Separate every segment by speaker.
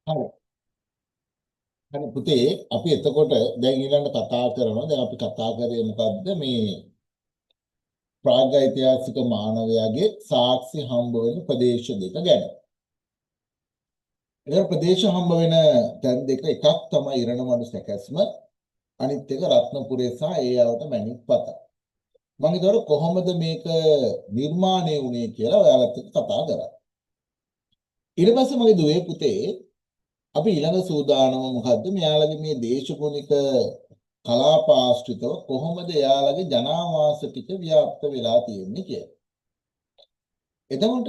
Speaker 1: හරි. හරි පුතේ අපි එතකොට දැන් ඊළඟ කතා කරනවා. දැන් අපි කතා කරේ මොකද්ද මේ ප්‍රාග්ඓතිහාසික මානවයාගේ සාක්ෂි හම්බ වෙන ප්‍රදේශ දෙක ගැන. ඒක ප්‍රදේශ හම්බ වෙන තැන් දෙක එකක් තමයි ඉරණමඩු සැකැස්ම අනිත් එක රත්නපුරේ සහ ඒ යවට මැණික් පත. මම ඒතකොට කොහොමද මේක නිර්මාණය වුනේ කියලා ඔයාලත් එක්ක කතා කරා. ඊට පස්සේ මගේ දුවේ පුතේ අපි ඊළඟ සූදානම මොකද්ද මෙයාලගේ මේ දේශගුණික කලාප ආශ්‍රිතව කොහොමද එයාලගේ ජනාවාස ටික ව්‍යාප්ත වෙලා තියෙන්නේ කියලා. එතකොට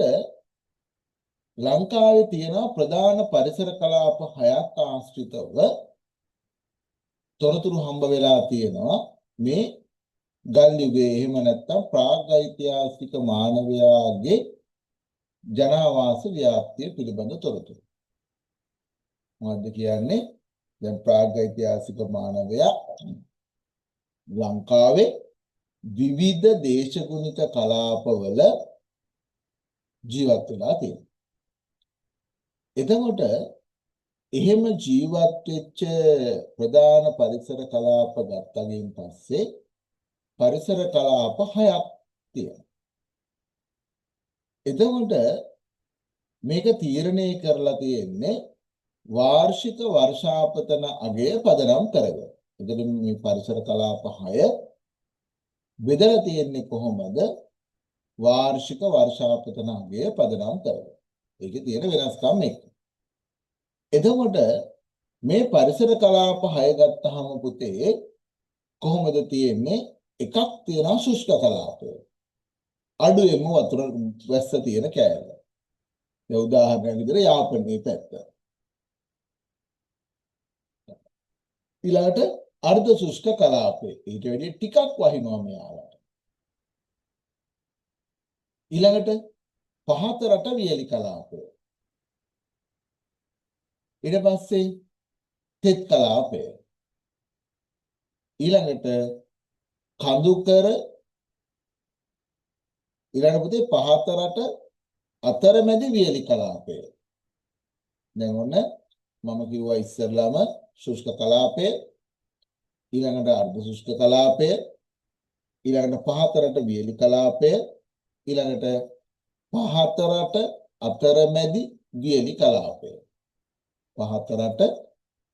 Speaker 1: ලංකාවේ තියෙන ප්‍රධාන පරිසර කලාප හයක් ආශ්‍රිතව තොරතුරු හම්බ වෙලා තියෙනවා මේ ගල් යුගයේ එහෙම නැත්නම් ප්‍රාග්ඓතිහාසික මානවයාගේ ජනාවාස ව්‍යාප්තිය පිළිබඳ තොරතුරු. මොකද්ද කියන්නේ? දැන් ප්‍රාග්ඓතිහාසික මානවයා ලංකාවේ විවිධ දේශගුණික කලාපවල ජීවත් වෙලා තියෙනවා. එතකොට එහෙම ජීවත් වෙච්ච ප්‍රධාන පරිසර කලාප ගත්තගෙන් පස්සේ පරිසර කලාප හයක් තියෙනවා. එතකොට මේක තීරණය කරලා තියෙන්නේ වාර්ෂික වර්ෂාපතන අගය පදනම් කරගෙන. එතකොට මේ පරිසර කලාප 6 බෙදලා තියෙන්නේ කොහොමද? වාර්ෂික වර්ෂාපතන අගය පදනම් කරගෙන. ඒකේ තියෙන වෙනස්කම් එක්ක. එතකොට මේ පරිසර කලාප 6 ගත්තාම පුතේ කොහොමද තියෙන්නේ? එකක් තියෙනවා ශුෂ්ක කලාපය. අඩුවෙන්ම වතුර වැස්ස තියෙන කෑල්ල. ඒ උදාහරණයක් විදිහට යාපනයේ පැත්ත. ඊළඟට අර්ධ ශුෂ්ක කලාපය. ඊට වැඩි ටිකක් වහිනවා මෙයාලට. ඊළඟට පහත රට වියලි කලාපය. ඊට පස්සේ තෙත් කලාපය. ඊළඟට කඳුකර ඊළඟ පුතේ පහත රට අතරමැදි වියලි කලාපය. දැන් ඔන්න මම කිව්වා ඉස්සෙල්ලාම ශුෂ්ක කලාපය, ඊළඟට අර්ධ ශුෂ්ක කලාපය, ඊළඟට පහත රට වියලි කලාපය, ඊළඟට පහත රට අතරමැදි වියලි කලාපය. පහත රට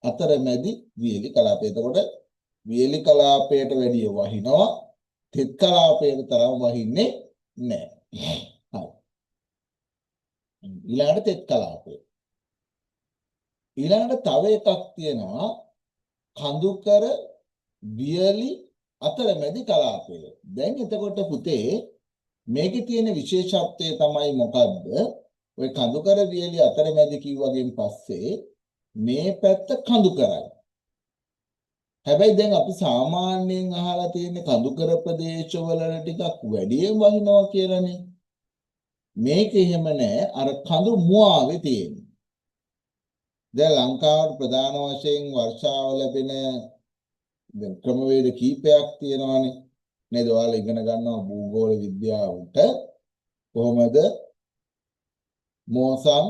Speaker 1: අතරමැදි වියලි කලාපය. එතකොට වියලි කලාපයට වැඩිය වහිනවා, තෙත් කලාපයට තරම් වහින්නේ නැහැ. හරි. ඊළඟට තෙත් කලාපය. ඊළඟට තව එකක් තියෙනවා කඳුකර වියලි අතරමැදි කලාපය. දැන් එතකොට පුතේ මේකේ තියෙන විශේෂත්වය තමයි මොකද්ද? ඔය කඳුකර වියලි අතරමැදි කිව්වගෙන් පස්සේ මේ පැත්ත කඳුකරයි. හැබැයි දැන් අපි සාමාන්‍යයෙන් අහලා තියෙන කඳුකර ප්‍රදේශවල ටිකක් වැඩියෙන් වහිනවා කියලානේ. මේක එහෙම නෑ. අර කඳු මුවාවේ තියෙන්නේ. දැන් ලංකාවට ප්‍රධාන වශයෙන් වර්ෂාව ලැබෙන ක්‍රමවේද කීපයක් තියෙනවානේ. නේද? ඔයාලා ඉගෙන ගන්නවා භූගෝල විද්‍යාවට කොහොමද මෝසම්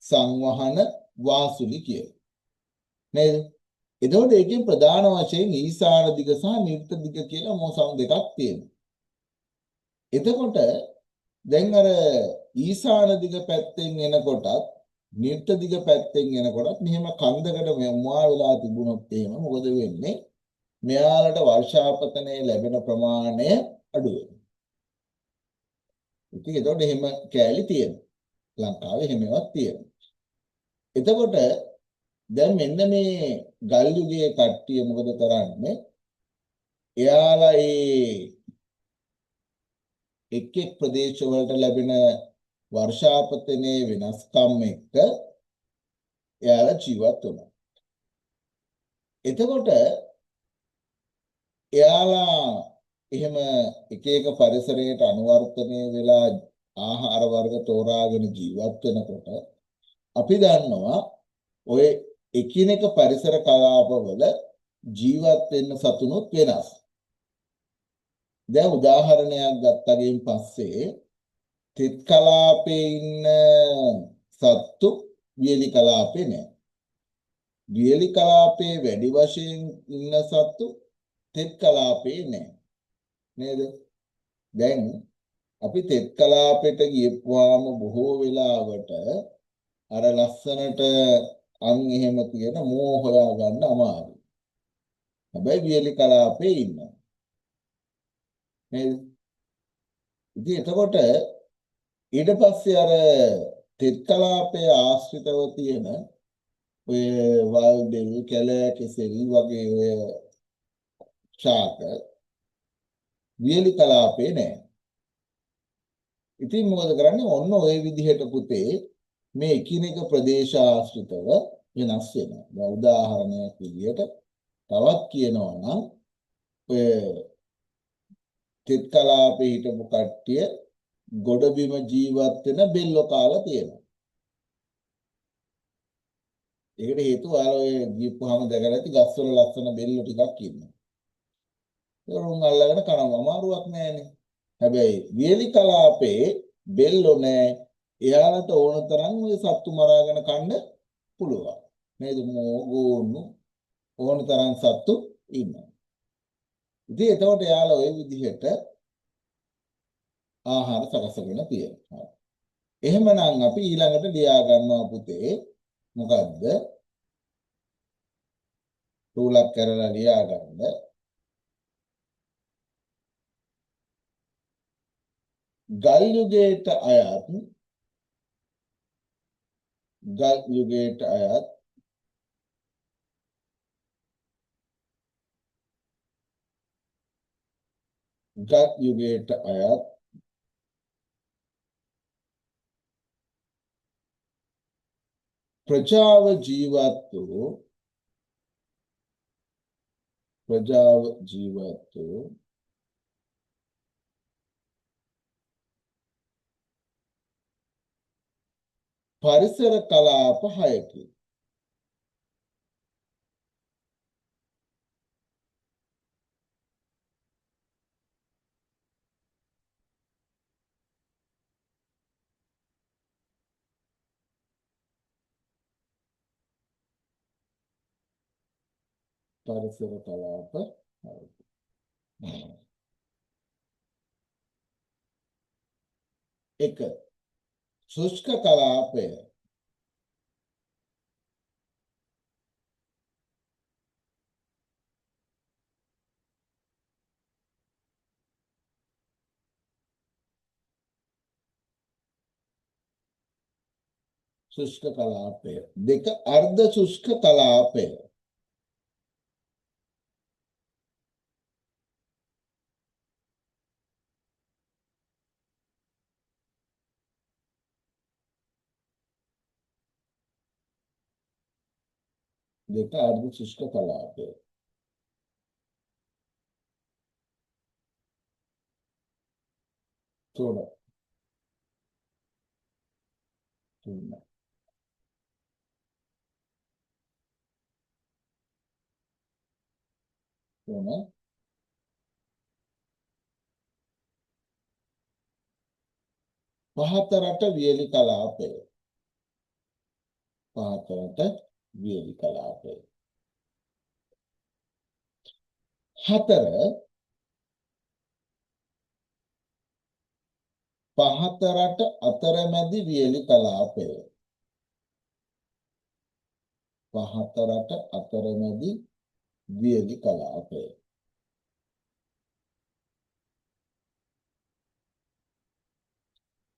Speaker 1: සංවහන වාසුලි කියලා. නේද? එතකොට ඒකෙන් ප්‍රධාන වශයෙන් ඊසාන දිග සහ නිර්ත දිග කියලා මෝසම් දෙකක් තියෙනවා. එතකොට දැන් අර ඊසාන දිග පැත්තෙන් එනකොටත් නිර්ත දිග පැත්තෙන් එනකොටත් මෙහෙම කන්දකට මුවා වෙලා තිබුණොත් එහෙම මොකද වෙන්නේ? මෙයාලට වර්ෂාපතනයේ ලැබෙන ප්‍රමාණය අඩු වෙනවා. ඉතින් එතකොට එහෙම කෑලි තියෙනවා. ලංකාවේ එහෙමවත් තියෙනවා. එතකොට දැන් මෙන්න මේ ගල් යුගයේ කට්ටිය මොකද කරන්නේ? එයාලා එක් එක් ප්‍රදේශ වලට ලැබෙන වර්ෂාපතනයේ වෙනස්කම් එක්ක එයාලා ජීවත් වෙනවා. එතකොට එයාලා එහෙම එක එක පරිසරයට අනුවර්තනය වෙලා ආහාර වර්ග තෝරාගෙන ජීවත් වෙනකොට අපි දන්නවා ඔය එකිනෙක පරිසර කලාපවල ජීවත් වෙන්න සතුනුත් වෙනස්. දැන් උදාහරණයක් ගත්තගෙන් පස්සේ තෙත් කලාපේ ඉන්න සත්තු වියලි කලාපේ නැහැ. වියලි කලාපේ වැඩි වශයෙන් ඉන්න සත්තු තෙත් කලාපේ නැහැ. නේද? දැන් අපි තෙත් කලාපෙට ගියපුවාම බොහෝ වෙලාවට අර ලස්සනට අන් එහෙම තියෙන මෝ හොයා ගන්න අමාරුයි. හැබැයි වියලි කලාපේ ඉන්නවා. නේද? ඉතින් එතකොට ඊට පස්සේ අර තෙත් කලාපයේ ආශ්‍රිතව තියෙන ඔය වල් දෙල් කැලෑ කෙසෙල් වගේ ඔය ශාක වියලි කලාපේ නැහැ. ඉතින් මොකද කරන්නේ? ඔන්න ඔය විදිහට පුතේ මේ එකිනෙක ප්‍රදේශ ආශ්‍රිතව වෙනස් වෙනවා. දැන් උදාහරණයක් විදිහට තවත් කියනවා නම් ඔය තෙත් කලාපේ හිටපු කට්ටිය ගොඩබිම ජීවත් වෙන බෙල්ලෝ කාලා තියෙනවා. ඒකට හේතුව ඔයාලා ඔය ගිහපුවාම දැකලා ඇති ගස්වල ලස්සන බෙල්ලෝ ටිකක් ඉන්නවා. ඒරුන් අල්ලගෙන කනවා අමාරුවක් නෑනේ. හැබැයි වියලි කලාපේ බෙල්ලෝ නෑ. එයාලට ඕන තරම් ඔය සත්තු මරාගෙන කන්න පුළුවන්. නේද? ගෝන්නු ඕන තරම් සත්තු ඉන්නවා. ඉතින් එතකොට එයාලා ওই විදිහට ආහාර සකසගෙන තියෙනවා. එහෙමනම් අපි ඊළඟට ලියා ගන්නවා පුතේ මොකද්ද? රූලක් කරලා ලියා ගන්න. ගල් යුගයට අයත් ගල් යුගයට අයත් ගල් යුගයට අයත් ප්‍රජාව ජීවත් වූ පරිසර කලාප 6කි. පරිසර කලාප 6කි. එක ශුෂ්ක කලාපය ශුෂ්ක කලාපය. දෙක අර්ධ ශුෂ්ක කලාපය. දෙක අර්ධ ශුෂ්ක කලාපය. තුන පහතරට වියලි කලාපය. පහතරට වියලි කලාපය. හතර පහතරට අතරමැදි වියලි කලාපය. පහතරට අතරමැදි වියලි කලාපය.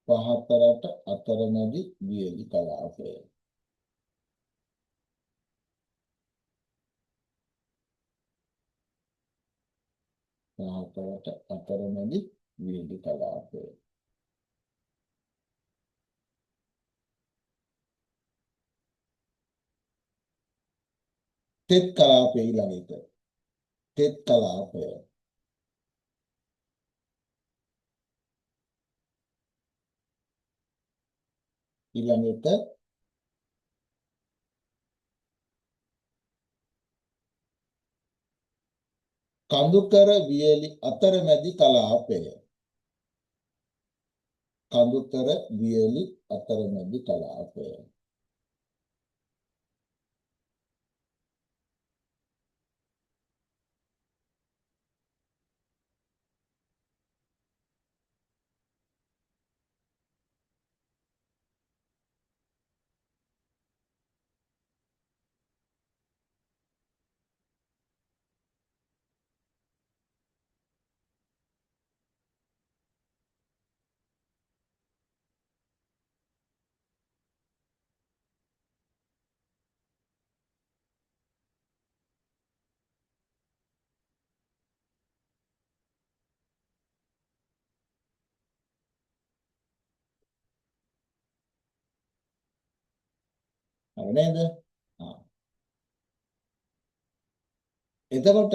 Speaker 1: පහතරට අතරමැදි වියලි කලාපය. පහතරට අතරමැදි වියලි කලාපය. තෙත් කලාපය ඊළඟට. තෙත් කලාපය. ඊළඟට කඳුකර වියලි අතරමැදි කලාපය. කඳුකර වියලි අතරමැදි කලාපය. හරි නේද? ආ. එතකොට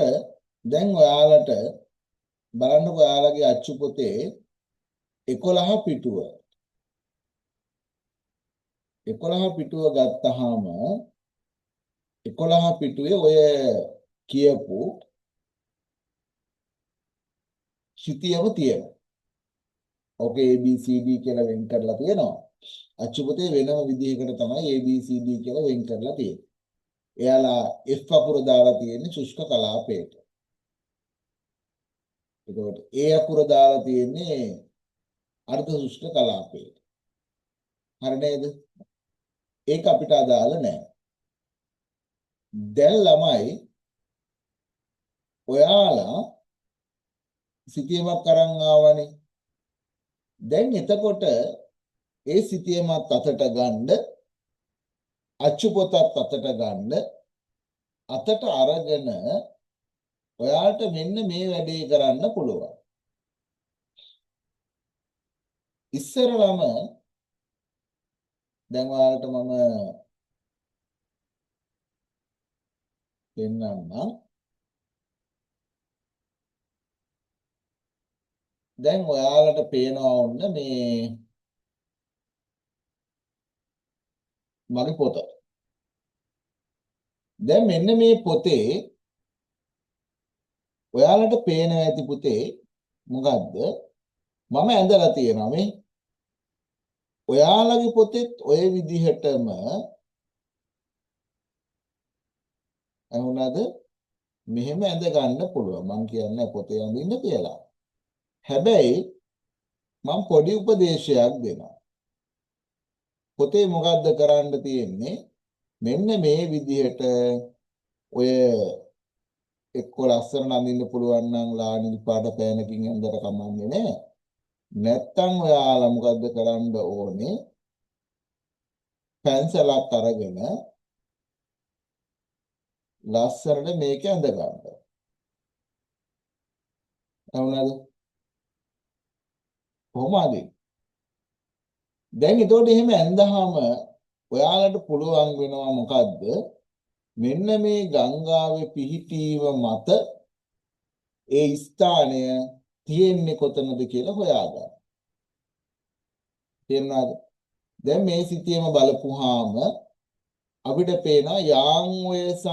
Speaker 1: දැන් ඔයාලට බලන්නකො ඔයාලගේ අච්චු පොතේ 11 පිටුව 11 පිටුව ගත්තාම 11 පිටුවේ ඔය කියපු සිතියම තියෙනවා. ඔකේ ABCD කියලා වෙන් කරලා තියෙනවා. අච්චු පොතේ වෙනම විදිහකට තමයි ABCD කියලා වෙන් කරලා තියෙන්නේ. එයාලා F අකුර දාලා තියෙන්නේ ශුෂ්ක කලාපයට. එතකොට A අකුර දාලා තියෙන්නේ අර්ධ ශුෂ්ක කලාපයට. හරි නේද? ඒක අපිට අදාළ නැහැ. දැන් ළමයි ඔයාලා සිතියමක් අරන් ආවනේ. දැන් එතකොට ඒ සිතියමත් අතට ගන්න අච්චු පොතත් අතට ගන්න අතට අරගෙන ඔයාලට මෙන්න මේ වැඩේ කරන්න පුළුවන්. ඉස්සරලම දැන් ඔයාලට මම පෙන්නන්නම්. දැන් ඔයාලට පේනවා ඔන්න මේ මගේ පොත. දැන් මෙන්න මේ පොතේ ඔයාලට පේනවා ඇති පුතේ මොකද්ද? මම ඇඳලා තියෙනවා මේ. ඔයාලගේ පොතෙත් ඔය විදිහටම වුණාද? මෙහෙම ඇඳ ගන්න පුළුවන්. මම කියන්නේ පොතේ අඳින්න කියලා. හැබැයි මම පොඩි උපදේශයක් දෙනවා. පොතේ මොකද්ද කරන්න තියෙන්නේ? මෙන්න මේ විදිහට ඔය එක්ක ලස්සන අඳින්න පුළුවන් නම් ලානිලි පාට පෑනකින් ඇඳලා කමන්නේ නැහැ. නැත්තම් ඔයාලා මොකද්ද කරන්න ඕනේ? පැන්සලක් අරගෙන ලස්සනට මේක ඇඳ ගන්න. හවුනාද? කොහොමද? දැන් ඒතකොට එහෙම ඇඳහම ඔයාලට පුළුවන් වෙනවා මොකද්ද? මෙන්න මේ ගංගාවේ පිහිටීම මත ඒ ස්ථානය තියෙන්නේ කොතනද කියලා හොයාගන්න. තේරුණාද? දැන් මේ සිතියම බලපුවාම අපිට පේනවා යාන්ඔය සහ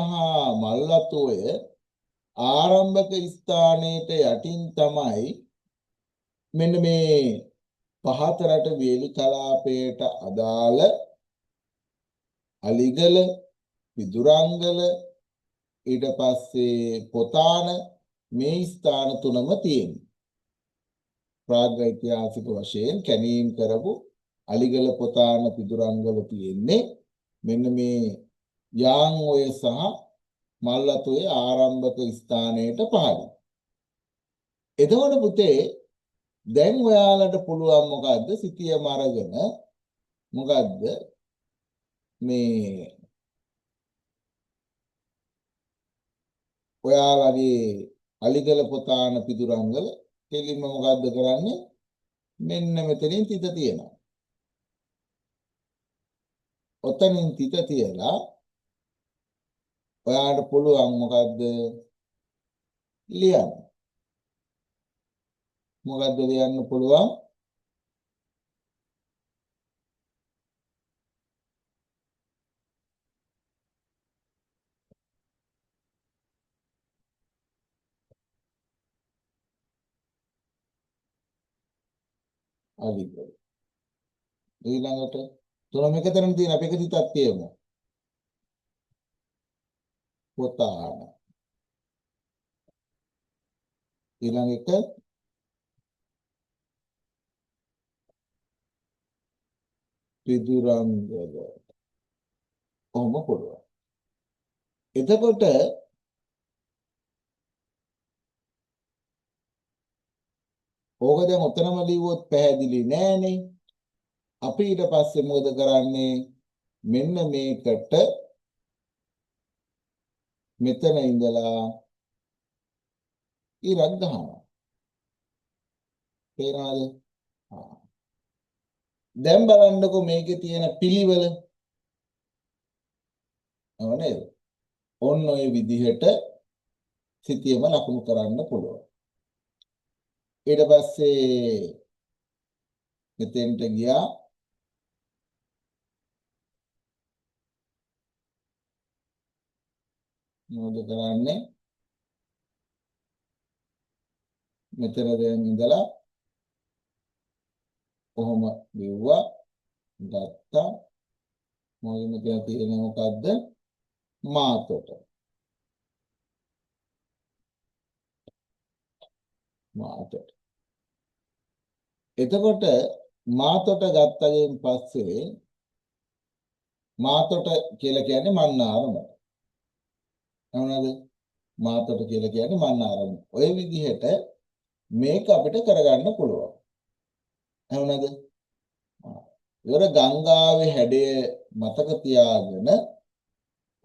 Speaker 1: මල්ලතෝය ආරම්භක ස්ථානයේට යටින් තමයි මෙන්න මේ පහතරට වේලි කලාපයට අදාළ අලිගල පිදුරංගල ඊට පස්සේ පොතාන මේ ස්ථාන තුනම තියෙනවා. ප්‍රාග්ෛතිහාසික වශයෙන් කැණීම් කරපු අලිගල පොතාන පිදුරංගල තියෙන්නේ මෙන්න මේ යාන්ඔය සහ මල්ලතෝය ආරම්භක ස්ථානයට පහළ. එතකොට පුතේ දැන් ඔයාලට පුළුවන් මොකද්ද? සිතියම අරගෙන මොකද්ද මේ ඔයාලගේ අලිගල පොතාන පිදුරංගල කෙලින්ම මොකද්ද කරන්නේ? මෙන්න මෙතනින් තිත තියෙනවා. ඔතනින් තිත තියලා ඔයාලට පුළුවන් මොකද්ද ලියන්න. මොකද්ද ලියන්න පුළුවන්? අලිගල. ඊළඟට තුනම එකතරම් තියෙන අපි එක තිතක් තියමු. පොතාන. ඊළඟ එක පිදුරංගල. කොහොම පුළුවන්. එතකොට ඕක දැන් ඔතනම ලිව්වොත් පැහැදිලි නෑනේ. අපි ඊට පස්සේ මොකද කරන්නේ? මෙන්න මේකට මෙතන ඉඳලා ඉරක් ගහනවා. තේරෙනවද? ආ. දැන් බලන්නකො මේකේ තියෙන පිළිවෙල. නේද? ඔන්න ඔය විදිහට සිතියම ලකුණු කරන්න පුළුවන්. ඊට පස්සේ මෙතෙන්ට ගියා මොකද කරන්නේ? මෙතන දැන් ඉඳලා කොහොම ලිව්වා ගත්තා මොකද මෙතන තියෙන්නේ මොකද්ද? මාතොට. එතකොට මාතොට ගත්තගෙන් පස්සේ මාතොට කියලා කියන්නේ මන්නාරම. නේද? මාතොට කියලා කියන්නේ මන්නාරම. ඔය විදිහට මේක අපිට කරගන්න පුළුවන්. නේද? ඉවර ගංගාවේ හැඩය මතක තියාගෙන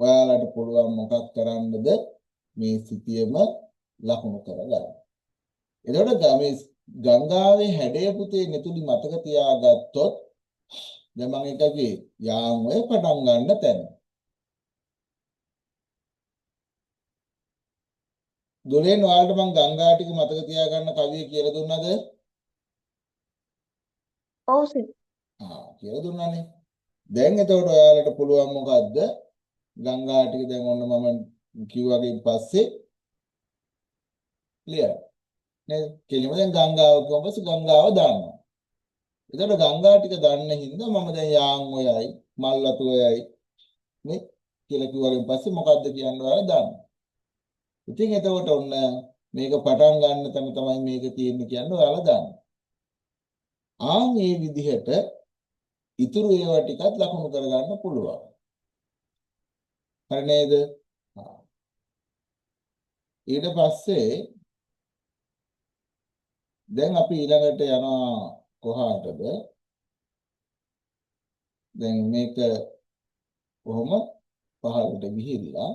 Speaker 1: ඔයාලට පුළුවන් මොකක් කරන්නද මේ සිතියම ලකුණු කරගන්න. එතකොට මේ ගංගාවේ හැඩය පුතේ මෙතුළි මතක තියාගත්තොත් දැන් මම එකගේ යාම් ඔය පටන් ගන්න තැන. දුරෙන් ඔයාලට මම ගංගා ටික මතක තියාගන්න කවිය කියලා දුන්නද?
Speaker 2: ඔව් සර්.
Speaker 1: කියලා දුන්නානේ. දැන් එතකොට ඔයාලට පුළුවන් මොකද්ද? ගංගා ටික දැන් ඔන්න මම කිව්වාගෙන් පස්සේ ලියන්න. නේද? කෙලිම දැන් ගංගාව කියවම පස්සේ ගංගාව දානවා. එතකොට ගංගා ටික දන්න හින්දා මම දැන් යාන් ඔයයි මල්වතු ඔයයි නේ කියලා කිව්වගෙන් පස්සේ මොකද්ද කියන්න ඔයාලා දන්නවා. ඉතින් එතකොට ඔන්න මේක පටන් ගන්න තැන තමයි මේක තියෙන්නේ කියන්නේ ඔයාලා දන්නවා. මේ විදිහට ඉතුරු ඒවා ටිකත් ලකුණු කරගන්න පුළුවන්. හරි නේද? ඊට පස්සේ දැන් අපි ඊළඟට යනවා කොහාටද? දැන් මේක කොහොම පහළට ගිහිල්ලා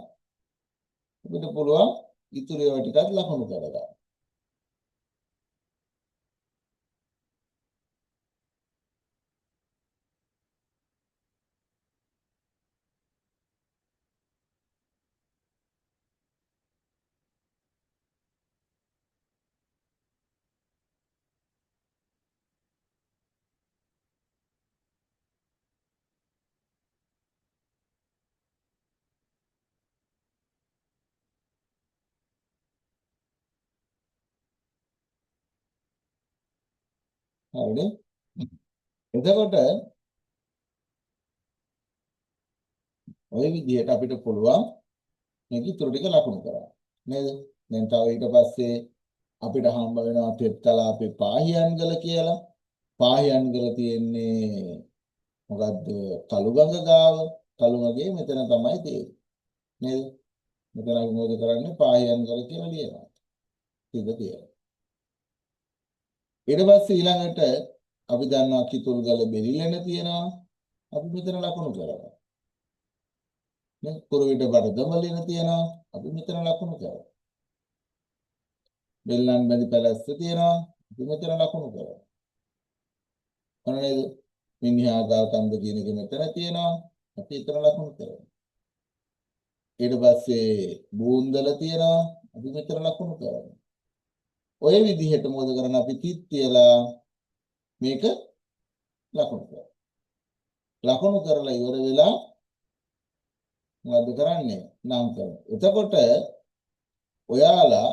Speaker 1: අපිට පුළුවන් ඉතුරු ඒවා ටිකත් ලකුණු කරගන්න. හරිද? එතකොට ওই විදිහට අපිට පුළුවන් මේක ඉතුරු ටික ලකුණු කරන්න. නේද? දැන් තව ඊට පස්සේ අපිට හම්බ වෙනවා තෙත්කලාපේ පාහියන්ගල කියලා. පාහියන්ගල තියෙන්නේ මොකද්ද? කළුගඟ ගාව. කළුගඟේ මෙතන තමයි තියෙන්නේ. නේද? මෙතන අපි මොකද කරන්නේ? පාහියන්ගල කියලා ලියනවා. ඉතින් තියෙනවා. ඊට පස්සේ ඊළඟට අපි දන්නවා කිතුල්ගල බෙරිලෙන තියෙනවා. අපි මෙතන ලකුණු කරනවා. නේ? කුරුවිට බඩදමලින තියෙනවා. අපි මෙතන ලකුණු කරනවා. බෙල්ලන් බැඳි පැලැස්ස තියෙනවා. අපි මෙතන ලකුණු කරනවා. අනේද? මිනිහා ගාව කන්ද කියන එක මෙතන තියෙනවා. අපි එතන ලකුණු කරනවා. ඊට පස්සේ බූන්දල තියෙනවා. අපි මෙතන ලකුණු කරනවා. ඔය විදිහට මොකද කරන්නේ? අපි තිත් තියලා මේක ලකුණු කරනවා. ලකුණු කරලා ඉවර වෙලා මොකද කරන්නේ? නම් කරනවා. එතකොට ඔයාලා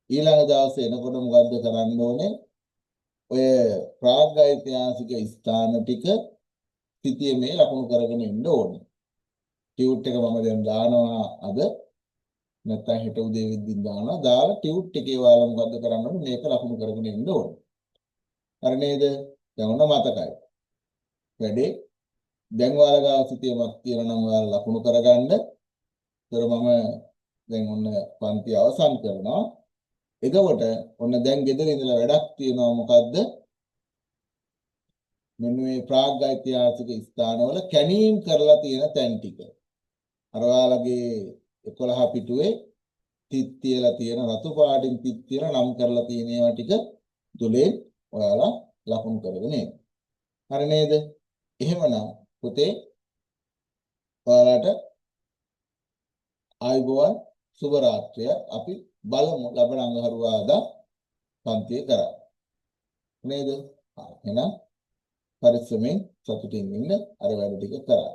Speaker 1: ඊළඟ දවසේ එනකොට මොකද්ද කරන්න ඕනේ? ඔය ප්‍රාග්ඓතිහාසික ස්ථාන ටික සිතියමේ ලකුණු කරගෙන ඉන්න ඕනේ. ටියුට් එක මම දැන් දානවා අද නැත්නම් හෙට උදේ වෙද්දින් දානවා. දාලා ටියුට් එකේ ඔයාලා මොකද්ද කරන්න ඕනේ? මේක ලකුණු කරගෙන ඉන්න ඕනේ. හරි නේද? දැන් ඔන්න මතකයි. වැඩේ දැන් ඔයාලා ගාව සිතියමක් තියෙනවා නම් ඔයාලා ලකුණු කරගන්න. ඒතර මම දැන් ඔන්න පන්ති අවසන් කරනවා. එතකොට ඔන්න දැන් ගෙදර ඉඳලා වැඩක් තියෙනවා මොකද්ද? මෙන්න මේ ප්‍රාග්ඓතිහාසික ස්ථානවල කැණීම් කරලා තියෙන තැන් ටික. අර ඔයාලගේ 11 පිටුවේ තිත් තියලා තියෙන රතු පාටින් තිත් තියලා නම් කරලා තියෙන ඒවා ටික තුලෙන් ඔයාලා ලකුණු කරගෙන එන්න. හරි නේද? එහෙමනම් පුතේ ඔයාලට ආයුබෝවන් සුබ රාත්‍රිය. අපි බලමු ලබන අඟහරුවාදා පන්තිය කරා. නේද? එහෙනම් පරිස්සමෙන් සතුටින් ඉන්න අර වැඩ ටික කරා.